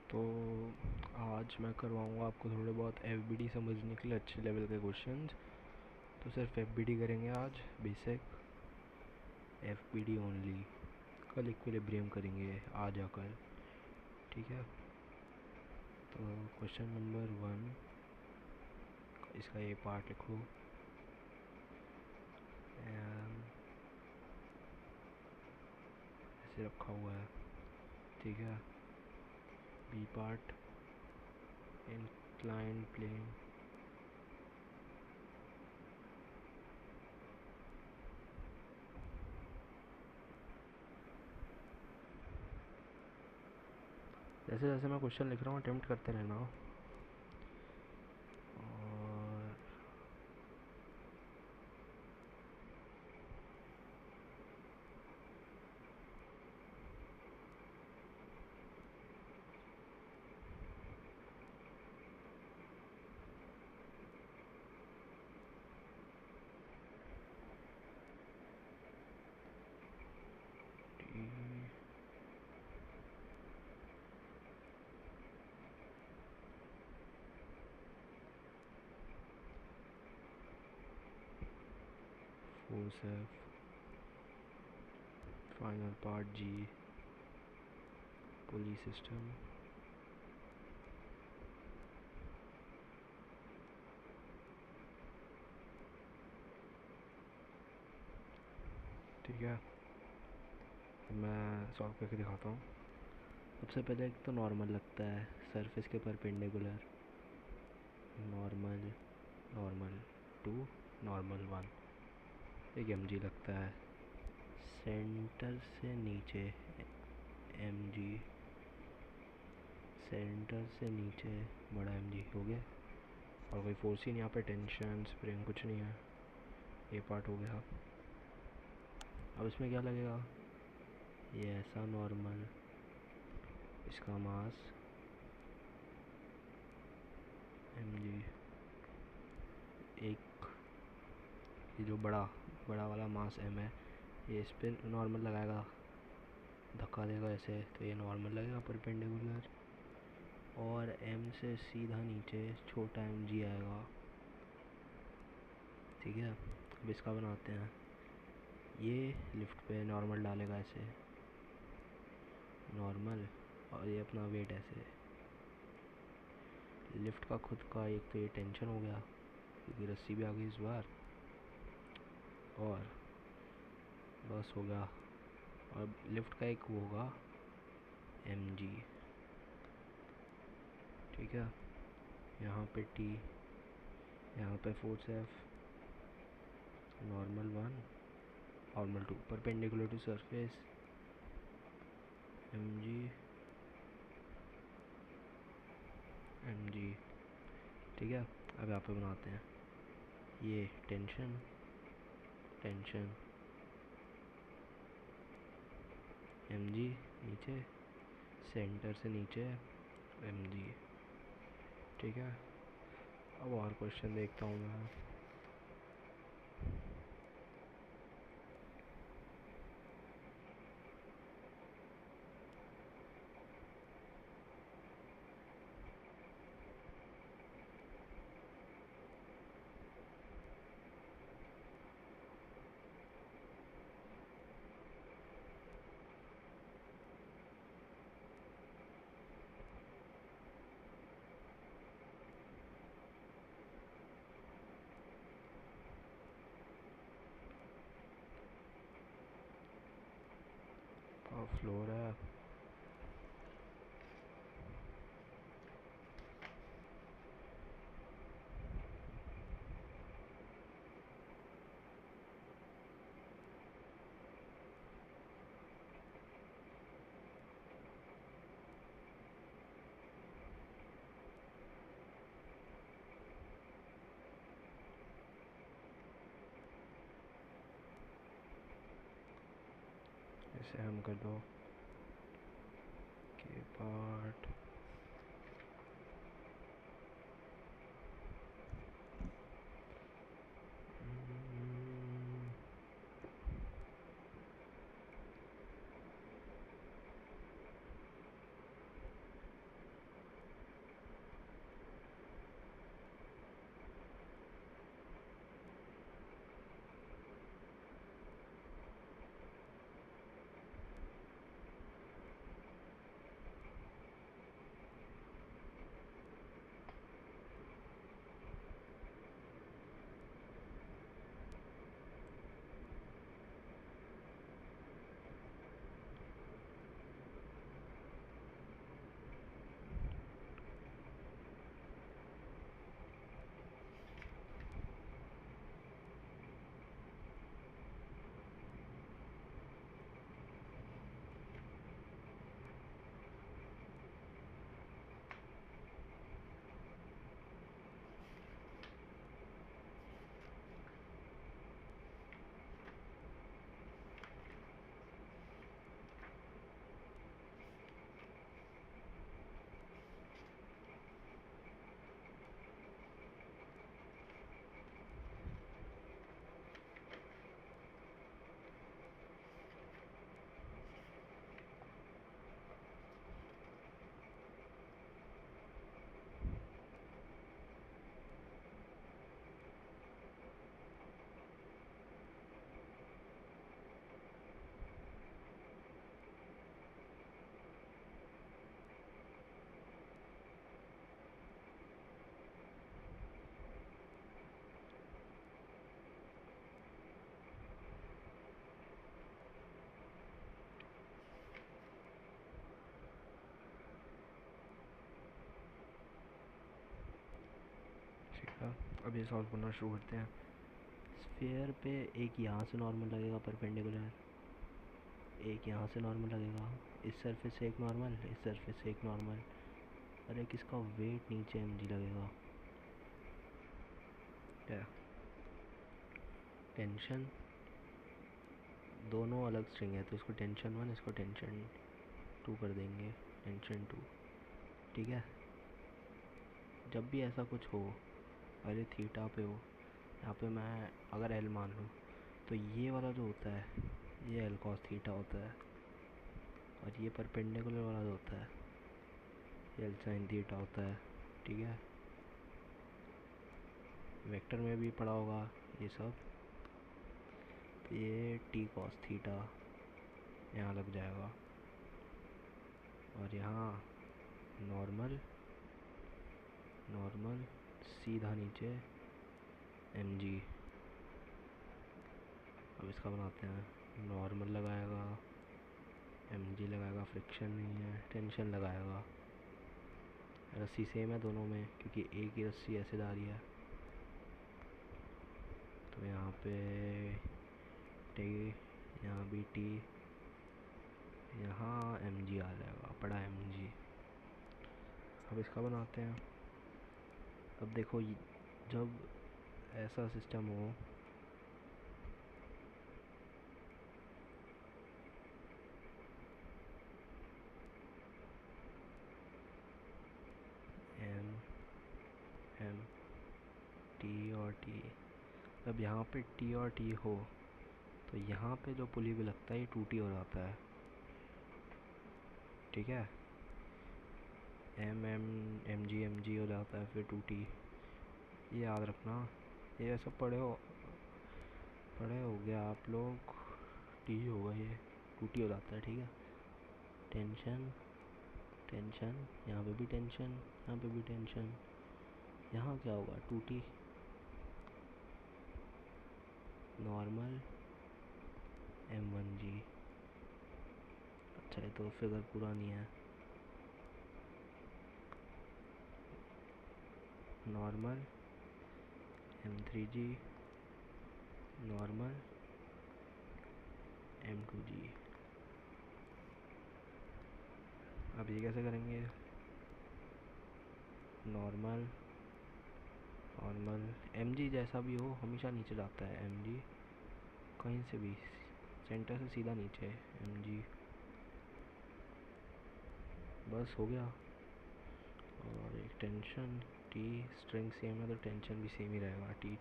तो आज मैं करवाऊँगा आपको थोड़े बहुत एफबीडी समझने के लिए अच्छे लेवल के क्वेश्चंस। तो सिर्फ एफबीडी करेंगे आज, बेसिक एफबीडी ओनली। कल इक्विलिब्रियम करेंगे आ जाकर, ठीक है। तो क्वेश्चन नंबर 1, इसका ये पार्ट लिखो। ऐसे रखा हुआ है, ठीक है। बी पार्ट, इंक्लाइन प्लेन, जैसे जैसे मैं क्वेश्चन लिख रहा हूँ अटेम्प्ट करते रहना। और फोर्स एफ, फाइनल पार्ट जी, पुली सिस्टम, ठीक है। मैं सॉल्व करके दिखाता हूँ। सबसे पहले एक तो नॉर्मल लगता है सरफेस के परपेंडिकुलर, नॉर्मल, नॉर्मल 2, नॉर्मल 1। एक एमजी लगता है सेंटर से नीचे, एमजी सेंटर से नीचे, बड़ा एमजी हो गया। और कोई फोर्स ही नहीं यहाँ पे, टेंशन स्प्रिंग कुछ नहीं है। ये पार्ट हो गया। अब इसमें क्या लगेगा, ये ऐसा नॉर्मल, इसका मास एमजी, एक ये जो बड़ा बड़ा वाला मास एम है, ये इस पर नॉर्मल लगाएगा, धक्का देगा ऐसे, तो ये नॉर्मल लगेगा परपेंडिकुलर। और एम से सीधा नीचे छोटा एम जी आएगा, ठीक है। अब इसका बनाते हैं, ये लिफ्ट पे नॉर्मल डालेगा ऐसे, नॉर्मल, और ये अपना वेट ऐसे। लिफ्ट का खुद का एक तो ये टेंशन हो गया क्योंकि रस्सी भी आ गई इस बार, और बस हो गया। और लिफ्ट का एक वो होगा एम जी, ठीक है। यहाँ पे टी, यहाँ पे force F, normal 1, normal 2, perpendicular to surface M G, M G, ठीक है। अब यहाँ पे बनाते हैं, ये टेंशन, टेंशन एम जी नीचे, सेंटर से नीचे एम जी, ठीक है। अब और क्वेश्चन देखता हूँ मैं। फ्लोर है, इसे हम कर दो के पार्ट, अच्छा, अब ये सॉल्व करना शुरू करते हैं। स्फीयर पे एक यहाँ से नॉर्मल लगेगा परपेंडिकुलर, एक यहाँ से नॉर्मल लगेगा, इस सरफेस से एक नॉर्मल, इस सरफेस से एक नॉर्मल, और एक इसका वेट नीचे mg लगेगा। क्या टेंशन, दोनों अलग स्ट्रिंग है तो इसको टेंशन 1, इसको टेंशन 2 कर देंगे, टेंशन 2। ठीक है, जब भी ऐसा कुछ हो, अरे थीटा पे हो, यहाँ पे मैं अगर एल मान लूँ तो ये वाला जो होता है ये एल कॉस थीटा होता है, और ये परपेंडिकुलर वाला जो होता है ये एल साइन थीटा होता है। ठीक है, वेक्टर में भी पढ़ा होगा ये सब। ये टी कॉस थीटा यहाँ लग जाएगा, और यहाँ नॉर्मल नॉर्मल सीधा नीचे mg। अब इसका बनाते हैं, नॉर्मल लगाएगा, mg लगाएगा, फ्रिक्शन नहीं है, टेंशन लगाएगा। रस्सी सेम है दोनों में क्योंकि एक ही रस्सी ऐसे जा रही है, तो यहाँ पे टी, यहाँ भी टी, यहाँ mg आ जाएगा, पड़ा mg। अब इसका बनाते हैं। अब देखो जब ऐसा सिस्टम हो, एम टी और टी, जब यहाँ पे टी और टी हो तो यहाँ पे जो पुली भी लगता है ये 2t हो जाता है। ठीक है, mg हो जाता है, फिर 2t, ये याद रखना। ये ऐसा पढ़े हो गया आप लोग, टी होगा ये 2t हो जाता है। ठीक है, टेंशन टेंशन, यहाँ पे भी टेंशन, यहाँ पे भी टेंशन, यहाँ क्या होगा 2t, नॉर्मल m1g। अच्छा, ये तो फिगर पूरा नहीं है, नॉर्मल m3g, नॉर्मल m2g। अब ये कैसे करेंगे, नॉर्मल नॉर्मल mg जैसा भी हो हमेशा नीचे जाता है, mg कहीं से भी सेंटर से सीधा नीचे mg, बस हो गया। और एक टेंशन t, स्ट्रिंग सेम है तो टेंशन भी सेम ही रहेगा t।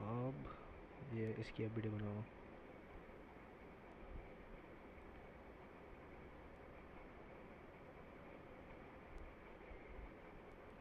अब ये इसकी एफबीडी बनाओ।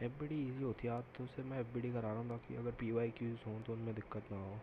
एफबीडी इजी होती है, आज तो सिर्फ मैं एफबीडी करा रहा हूँ ताकि अगर PYQs हों तो उनमें दिक्कत ना हो।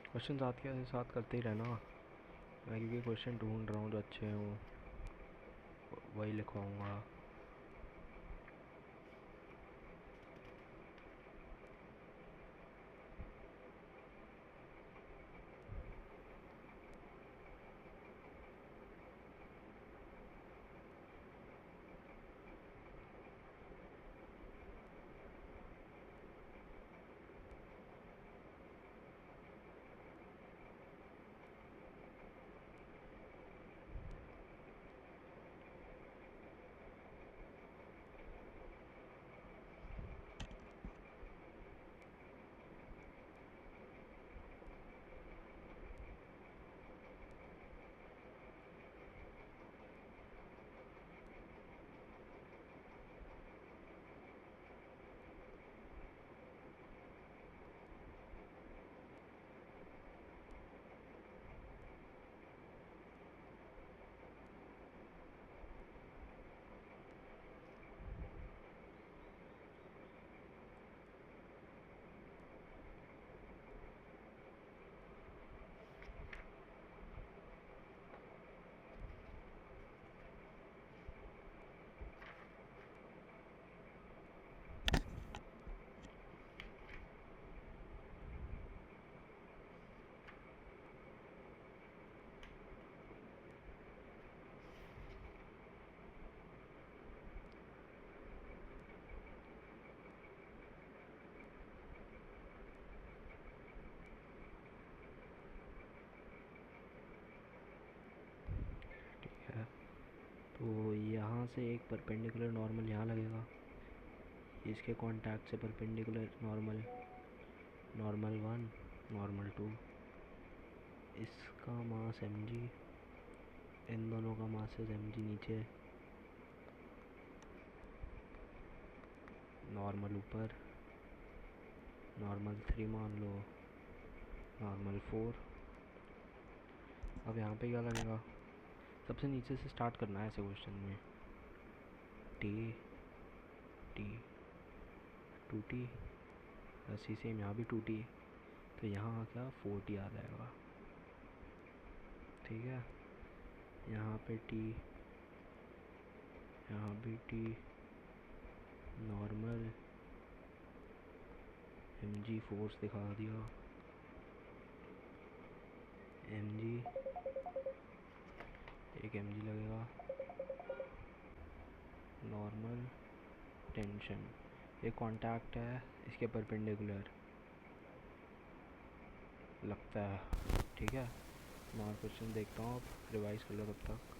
क्वेश्चन साथ के साथ करते ही रहना, मैं क्योंकि क्वेश्चन ढूंढ रहा हूँ जो अच्छे हों वही लिखवाऊँगा। तो यहाँ से एक परपेंडिकुलर नॉर्मल यहाँ लगेगा, इसके कांटेक्ट से परपेंडिकुलर नॉर्मल, नॉर्मल 1, नॉर्मल 2, इसका मास mg, इन दोनों का मासेस mg नीचे, नॉर्मल ऊपर, नॉर्मल 3 मान लो, नॉर्मल 4। अब यहाँ पे क्या लगेगा, सबसे नीचे से स्टार्ट करना है ऐसे क्वेश्चन में। टी टी 2t, ऐसी सेम यहाँ भी 2t, तो यहाँ क्या 4t आ जाएगा। ठीक है, यहाँ पे t, यहाँ भी t, नॉर्मल mg फोर्स दिखा दिया, mg, एक mg लगेगा, नॉर्मल, टेंशन, ये कांटेक्ट है इसके परपेंडिकुलर लगता है। ठीक है, मैं और क्वेश्चन देखता हूँ, आप रिवाइज कर लो तब तक।